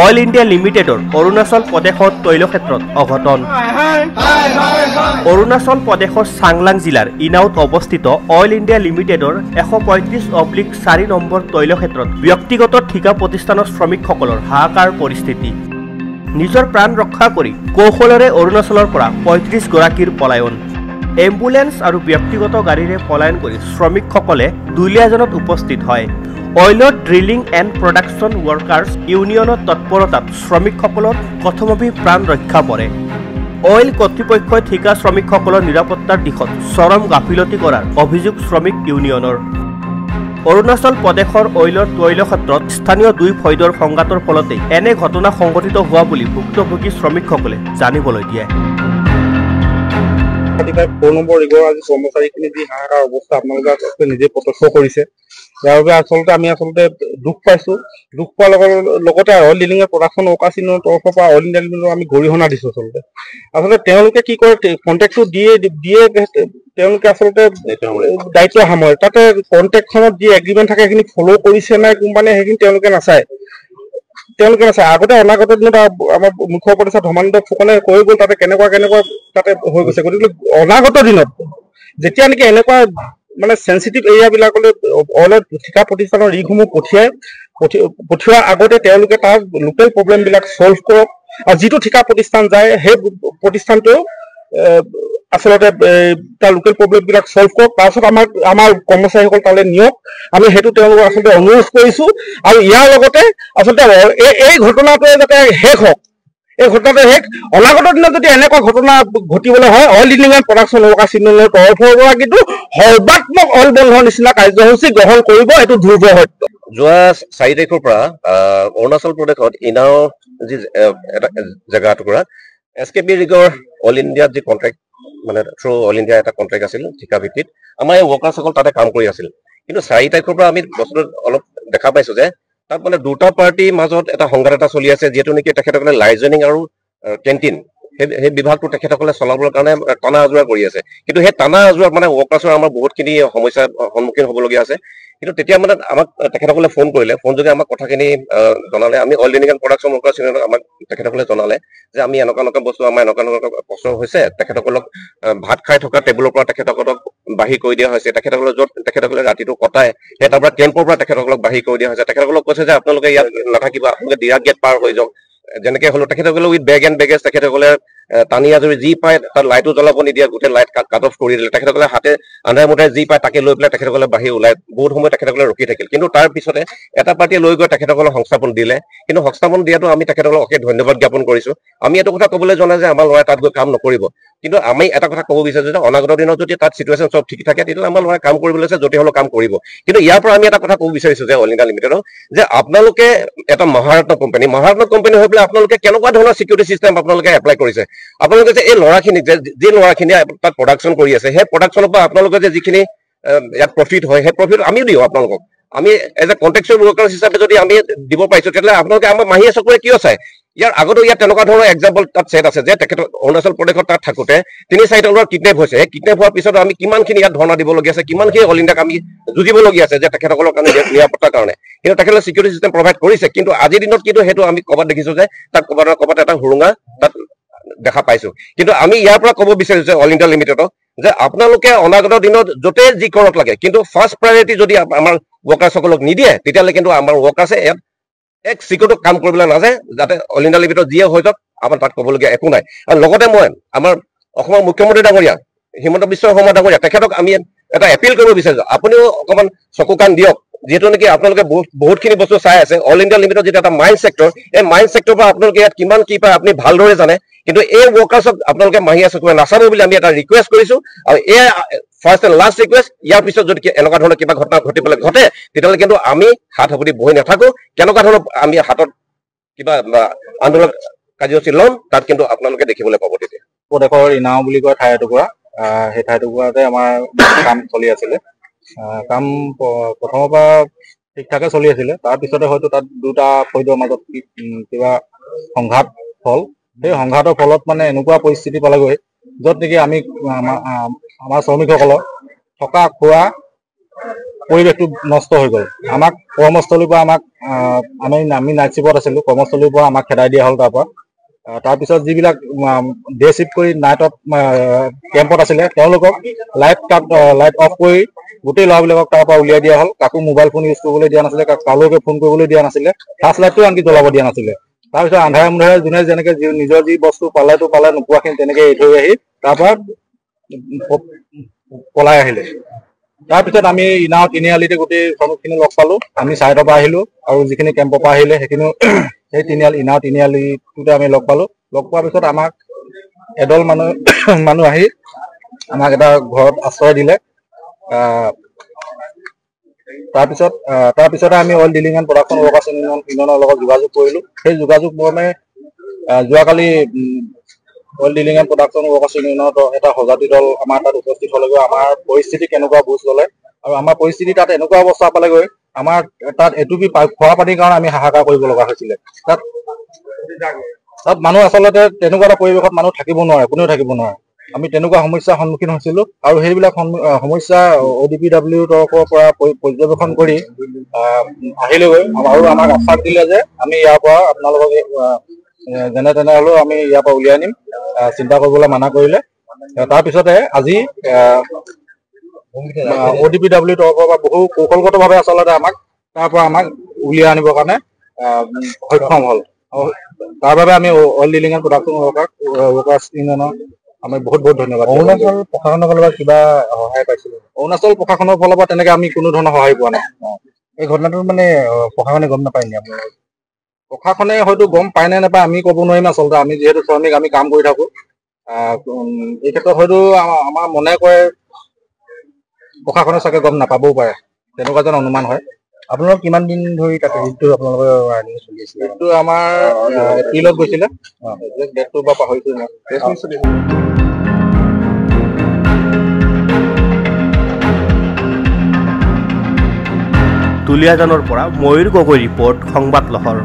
Oil India লিমিটেডৰ অৰুণাচল প্ৰদেশৰ তৈল ক্ষেত্ৰত অঘটন। অৰুণাচল প্ৰদেশৰ চাংলাং জিলাৰ ইনাউত অৱস্থিত অইল ইণ্ডিয়া লিমিটেডৰ 135/4 নম্বৰ তৈল ক্ষেত্ৰত ব্যক্তিগত ঠিকা প্ৰতিষ্ঠানৰ শ্ৰমিকসকলৰ হাহাকাৰ পৰিস্থিতি। নিজৰ প্ৰাণ ৰক্ষা কৰি কৌশলেৰে অৰুণাচলৰ পৰা 35 গৰাকীৰ পলায়ন। এম্বুলেন্স আৰু ব্যক্তিগত গাড়ীৰে পলায়ন কৰি শ্ৰমিকসকলে দুলীয়াজনত উপস্থিত হয়। অইলত ড্ৰিলিং এণ্ড প্ৰডাকশ্যন ৱৰ্কাৰ্ছ ইউনিয়নৰ তৎপৰতাত শ্ৰমিকসকলৰ কথমপি প্ৰাণ ৰক্ষা পৰে। অইল কৰ্তৃপক্ষই ঠিকা শ্ৰমিকসকলৰ নিৰাপত্তাৰ দিশত চৰম গাফিলতি কৰাৰ অভিযোগ শ্ৰমিক ইউনিয়নৰ। অৰুণাচল প্ৰদেশৰ অইলৰ তৈল ক্ষেত্ৰত স্থানীয় দুই ফৈদৰ সংঘাতৰ ফলতেই এনে ঘটনা সংঘটিত হোৱা বুলি ভুক্তভোগী শ্ৰমিকসকলে জানিবলৈ দিয়ে। 4 নম্বৰ ৰিগৰ আজি কৰ্মচাৰীখিনি যি হাহাকাৰ অৱস্থা আপোনালোকে নিজে প্ৰত্যক্ষ কৰিছে, ইয়াৰ বাবে আমি দুখ পাইছো। দুখ পোৱাৰ লগতে oil dealing and production workers ইউনিয়নৰ তৰফৰ পৰা অইল ইণ্ডিয়া লিমিটেডক আমি গৰিহণা দিছো। আচলতে তেওঁলোকে কি কৰে, কণ্ট্ৰেক্টটো দিয়ে তেওঁলোকে আচলতে দায়িত্ব সামৰে। তাতে কণ্ট্ৰেক্টখনত যি এগ্ৰিমেণ্ট থাকে সেইখিনি ফ'ল' কৰিছে নাই কোম্পানীয়ে সেইখিনি তেওঁলোকে নাচায়। আগতে অনাগত দিনত আমাৰ মুখ্য উপদেষ্টা ধৰ্মানন্দ ফুকনে কৈ গ'ল তাতে কেনেকুৱা তাতে হৈ গৈছে। গতিকে অনাগত দিনত যেতিয়া নেকি এনেকুৱা মানে চেঞ্চিটিভ এৰিয়াবিলাকলৈ অইলৰ ঠিকা প্ৰতিষ্ঠানৰ ৰিগসমূহ পঠিওৱাৰ আগতে তেওঁলোকে তাৰ লোকেল প্ৰব্লেমবিলাক ছল্ভ কৰক, আৰু যিটো ঠিকা প্ৰতিষ্ঠান যায় সেই প্ৰতিষ্ঠানটো আচলতে তাৰ লোকেল প্ৰব্লেমবিলাক ছল্ভ কৰক। তাৰপিছত আমাৰ কৰ্মচাৰীসকল তালৈ নিয়ক, আমি সেইটো তেওঁলোকক আচলতে অনুৰোধ কৰিছো। আৰু ইয়াৰ লগতে আচলতে এই ঘটনাটোৱে যাতে শেষ হওক, এই ঘটনাটো অনাগত দিনত যদি এনেকুৱা ঘটনা ঘটিবলৈ হয়, oil dealing and production workers ইউনিয়নৰ তৰফৰ পৰা কিন্তু সৰ্বাত্মক অইল বন্ধৰ নিচিনা কাৰ্যসূচী গ্ৰহণ কৰিব, এইটো ধ্ৰুৱ সত্য। যোৱা 4 তাৰিখৰ পৰা অৰুণাচল প্ৰদেশত ইনাও যি এটা জেগা টুকুৰা SKP ৰিগৰ অল ইণ্ডিয়াত যি কণ্ট্ৰেক্ট মানে থ্ৰু অল ইণ্ডিয়া এটা কণ্ট্ৰেক্ট আছিল ঠিকা ভিত্তিত, আমাৰ এই ৱৰ্কাৰ্ছসকল তাতে কাম কৰি আছিল। কিন্তু 4 তাৰিখৰ পৰা আমি বস্তুটো অলপ দেখা পাইছো যে তাত মানে দুটা পাৰ্টিৰ মাজত এটা সংঘাত এটা চলি আছে, যিহেতু নেকি তেখেতসকলে লাইজেনিং আৰু কেণ্টিন সেই বিভাগটো তেখেতসকলে চলাবৰ কাৰণে টানা আজোৰা কৰি আছে। কিন্তু সেই টানা আজোৰাত মানে ৱৰ্কাৰ্ছৰ আমাৰ বহুতখিনি সমস্যাৰ সন্মুখীন হ'বলগীয়া আছে। কিন্তু তেতিয়া মানে আমাক তেখেতসকলে ফোন কৰিলে, ফোন যোগে আমাক কথাখিনি জনালে। আমি অইল ডিলিং এণ্ড প্ৰডাকশ্যন ৱৰ্কাৰ্ছ ইউনিয়নক আমাক তেখেতসকলে জনালে যে আমি এনেকুৱা বস্তু আমাৰ এনেকুৱা কষ্ট হৈছে, তেখেতসকলক ভাত খাই থকা টেবুলৰ পৰা তেখেতসকলক বাহিৰ কৰি দিয়া হৈছে। তেখেতসকলে ৰাতিটো কটাই সেই তাৰ পৰা কেম্পৰ পৰা তেখেতসকলক বাহিৰ কৰি দিয়া হৈছে। তেখেতসকলক কৈছে যে আপোনালোকে ইয়াত নাথাকিব, আপোনালোকে ডিৰাক গেট পাৰ হৈ যাওক। যেনেকে হলো তেখেতসকলে উইথ বেগ এণ্ড বেগেজ তেখেতসকলে টানি আজৰি যি পায় তাত লাইটো জ্বলাব নিদিয়ে, গোটেই লাইট কাট অফ কৰি দিলে। তেখেতসকলে হাতে আন্ধাৰে মুন্ধাৰে যি পায় তাকে লৈ পেলাই তেখেতসকলে বাহিৰ ওলাই বহুত সময় তেখেতসকলে ৰখি থাকিল। কিন্তু তাৰ পিছতে এটা পাৰ্টিয়ে লৈ গৈ তেখেতসকলক সংস্থাপন দিলে। কিন্তু সংস্থাপন দিয়াটো আমি তেখেতসকলক অশেষ ধন্যবাদ জ্ঞাপন কৰিছো। আমি এইটো কথা ক'বলৈ জনাই যে আমাৰ ল'ৰাই তাত গৈ কাম নকৰিব। কিন্তু আমি এটা কথা ক'ব বিচাৰিছো যে অনাগত দিনত যদি তাত চিটুৱেশ্যন চব ঠিক থাকে, তেতিয়াহ'লে আমাৰ ল'ৰাই কাম কৰিবলৈ আছে, য'তে হ'লেও কাম কৰিব। কিন্তু ইয়াৰ পৰা আমি এটা কথা ক'ব বিচাৰিছো যে অইল ইণ্ডিয়া লিমিটেডক যে আপোনালোকে এটা মহাৰত্ন কোম্পানী হৈ পেলাই আপোনালোকে কেনেকুৱা ধৰণৰ চিকিউৰিটি চিষ্টেম আপোনালোকে এপ্লাই কৰিছে। আপোনালোকে যে এই ল'ৰাখিনিক যি ল'ৰাখিনিয়ে তাত প্ৰডাকশ্যন কৰি আছে, সেই প্ৰডাকশ্যনৰ পৰা আপোনালোকে যে যিখিনি ইয়াত প্ৰফিট হয়, সেই প্ৰফিট আমিও দিওঁ আপোনালোকক। আমি এজ এ কণ্ট্ৰেকচুৱেল ৱৰ্কাৰ্ছ হিচাপে যদি আমি দিব পাৰিছো, তেতিয়াহ'লে আপোনালোকে আমাৰ মাহীয়ে চকুৰে কিয় চায়? ইয়াৰ আগতো ইয়াত তেনেকুৱা ধৰণৰ এক্সাম্পল তাত ছেট আছে যে তেখেতৰ অৰুণাচল প্ৰদেশত তাত থাকোঁতে 3-4টা ল'ৰা কিডনেপ হৈছে। সেই কিডনেপ হোৱাৰ পিছত আমি কিমানখিনি ইয়াত ধৰ্ণা দিবলগীয়া আছে, কিমানখিনি অল ইণ্ডিয়াক আমি যুঁজিবলগীয়া আছে যে তেখেতসকলৰ কাৰণে নিৰাপত্তাৰ কাৰণে। কিন্তু তেখেতসকলে চিকিউৰিটি চিষ্টেম প্ৰভাইড কৰিছে। কিন্তু আজিৰ দিনত কিন্তু সেইটো আমি ক'ৰবাত দেখিছো যে তাত ক'ৰবাত এটা সুৰুঙা তাত দেখা পাইছো। কিন্তু আমি ইয়াৰ পৰা ক'ব বিচাৰিছো যে অল ইণ্ডিয়া লিমিটেডক যে আপোনালোকে অনাগত দিনত য'তে যি কৰক লাগে, কিন্তু ফাৰ্ষ্ট প্ৰায়ৰিটি যদি আমাৰ ৱৰ্কাৰ্ছসকলক নিদিয়ে, তেতিয়াহ'লে কিন্তু আমাৰ ৱৰ্কাৰ্ছে ইয়াত এক চিকিউৰিটি কাম কৰিবলৈ নাযায়। যাতে অল ইণ্ডিয়া লিমিটেড যিয়ে হৈ যাওক, আমাৰ তাত ক'বলগীয়া একো নাই। আৰু লগতে মই আমাৰ অসমৰ মুখ্যমন্ত্ৰী ডাঙৰীয়া হিমন্ত বিশ্ব শৰ্মা ডাঙৰীয়া তেখেতক আমি এটা এপিল কৰিব বিচাৰিছো, আপুনিও অকণমান চকু কাণ দিয়ক। যিহেতু নেকি আপোনালোকে বহুতখিনি বস্তু চাই আছে। অল ইণ্ডিয়া লিমিটেড যিটো এটা মাইন ছেক্টৰ, এই মাইন ছেক্টৰৰ পৰা আপোনালোকে ইয়াত কিমান কি পায় আপুনি ভালদৰে জানে। কিন্তু এই ৱৰ্কাৰ্ছক আপোনালোকে মাহীয়ে চকুৰে নাচাব বুলি আমি এটা ৰিকুৱেষ্ট কৰিছো। আৰু এই ফাৰ্ষ্ট এণ্ড লাষ্ট ৰিকুৱেষ্ট, ইয়াৰ পিছত যদি এনেকুৱা ধৰণৰ কিবা ঘটনা ঘটিবলৈ ঘটে, তেতিয়াহ'লে কিন্তু আমি হাত সাবটি বহি নাথাকো। কেনেকুৱা ধৰণৰ আমি হাতত কিবা আন্দোলন কাৰ্যসূচী ল'ম, তাত কিন্তু আপোনালোকে দেখিবলৈ পাব। তেতিয়া প্ৰদেশৰ ইনাও বুলি কয় ঠাই এটুকুৰা, সেই ঠাইটুকুৰাতে আমাৰ কাম চলি আছিলে। কাম প্ৰথমৰ পৰা ঠিক ঠাকে চলি আছিলে। তাৰপিছতে হয়তো তাত দুটা ফৈদৰ মাজত কিবা সংঘাত হ'ল। সেই সংঘাতৰ ফলত মানে এনেকুৱা পৰিস্থিতি পালেগৈ, য'ত নেকি আমি আমাৰ শ্ৰমিকসকলৰ থকা খোৱা পৰিৱেশটো নষ্ট হৈ গ'ল। আমাক কৰ্মস্থলীৰ পৰা আমি নাইট শ্বিফ্টত আছিলোঁ, কৰ্মস্থলীৰ পৰা আমাক খেদাই দিয়া হ'ল। তাৰপিছত যিবিলাক ডে শ্বিফ্ট কৰি নাইটত কেম্পত আছিলে তেওঁলোকক লাইট অফ কৰি গোটেই ল'ৰাবিলাকক তাৰ পৰা উলিয়াই দিয়া হ'ল। কাকো মোবাইল ফোন ইউজ কৰিবলৈ দিয়া নাছিলে, কালৈকে ফোন কৰিবলৈ দিয়া নাছিলে, ফ্লাছ লাইটটো আনকি জ্বলাব দিয়া নাছিলে। তাৰপিছত আন্ধাৰে মুন্ধাৰে যোনে যেনেকে নিজৰ যি বস্তু পালে নোপোৱাখিনি তেনেকে এৰি থৈ আহি তাৰ পৰা পলাই আহিলে। তাৰপিছত আমি ইনাও তিনিআলিতে গোটেই শ্ৰমিকখিনি লগ পালো। আমি ছাইডৰ পৰা আহিলো আৰু যিখিনি কেম্পৰ পৰা আহিলে সেইখিনিও সেই ইনাও তিনিআলিটোতে আমি লগ পালো। লগ পোৱাৰ পিছত আমাক এদল মানুহ আহি আমাক এটা ঘৰত আশ্ৰয় দিলে। তাৰপিছতে আমি অইল ডিলিং এণ্ড প্ৰডাকশ্যন ৱৰ্কাৰ্ছ ইউনিয়নৰ লগত যোগাযোগ কৰিলো। সেই যোগাযোগ মৰ্মে যোৱাকালি oil dealing and production workers ইউনিয়নৰ এটা সজাতি দল আমাৰ তাত উপস্থিত হ'লেগৈ। আমাৰ পৰিস্থিতি কেনেকুৱা বুজ ল'লে আৰু আমাৰ পৰিস্থিতি তাত এনেকুৱা অৱস্থা পালেগৈ, আমাৰ তাত এটুপি খোৱা পানীৰ কাৰণে আমি হাহাকাৰ কৰিব লগা হৈছিলে। তাত মানুহ আচলতে তেনেকুৱা এটা পৰিৱেশত মানুহ থাকিব নোৱাৰে, কোনেও থাকিব নোৱাৰে। আমি তেনেকুৱা সমস্যাৰ সন্মুখীন হৈছিলো আৰু সেইবিলাক সমস্যা ODPW তৰফৰ পৰা পৰ্যবেক্ষণ কৰি আহিলেগৈ আৰু আমাক আশ্বাস দিলে যে আমি ইয়াৰ পৰা আপোনালোকক যেনে তেনে হ'লেও আমি ইয়াৰ পৰা উলিয়াই নিম, চিন্তা কৰিবলৈ মানা কৰিলে। তাৰপিছতে আজি ODPW তৰফৰ পৰা বহু কৌশলগতভাৱে আচলতে আমাক উলিয়াই আনিবৰ কাৰণে সক্ষম হ'ল। তাৰ বাবে আমি অইল ডিলিং এণ্ড প্ৰডাকশ্যন ৱৰ্কাৰ্ছ ইউনিয়নৰ আমি বহুত ধন্যবাদ। অৰুণাচল প্ৰশাসনৰ ফালৰ পৰা কিবা সহায় পাইছিলো? অৰুণাচল প্ৰশাসনৰ ফালৰ পৰা তেনেকে আমি কোনো ধৰণৰ সহায় পোৱা নাই। এই ঘটনাটো মানে প্ৰশাসনে গম নাপায় নি? আপোনাৰ প্ৰশাসনে হয়তো গম পায় নে নাপায় আমি ক'ব নোৱাৰিম। আচলতে আমি যিহেতু শ্ৰমিক, আমি কাম কৰি থাকো। এই ক্ষেত্ৰত হয়তো আমাৰ মনে কয় প্ৰশাসনে চাগে গম নাপাবও পাৰে, তেনেকুৱা যেন অনুমান হয়। আপোনালোক কিমান দিন ধৰি তাতে আপোনালোকৰ চলি আছিলে? এইটো আমাৰ এপ্ৰিলত গৈছিলে, ডেটটো বা পাহৰিছো মই। দুলিয়াজানৰ পৰা ময়ূৰ গগৈ ৰিপৰ্ট, সংবাদ লহৰ।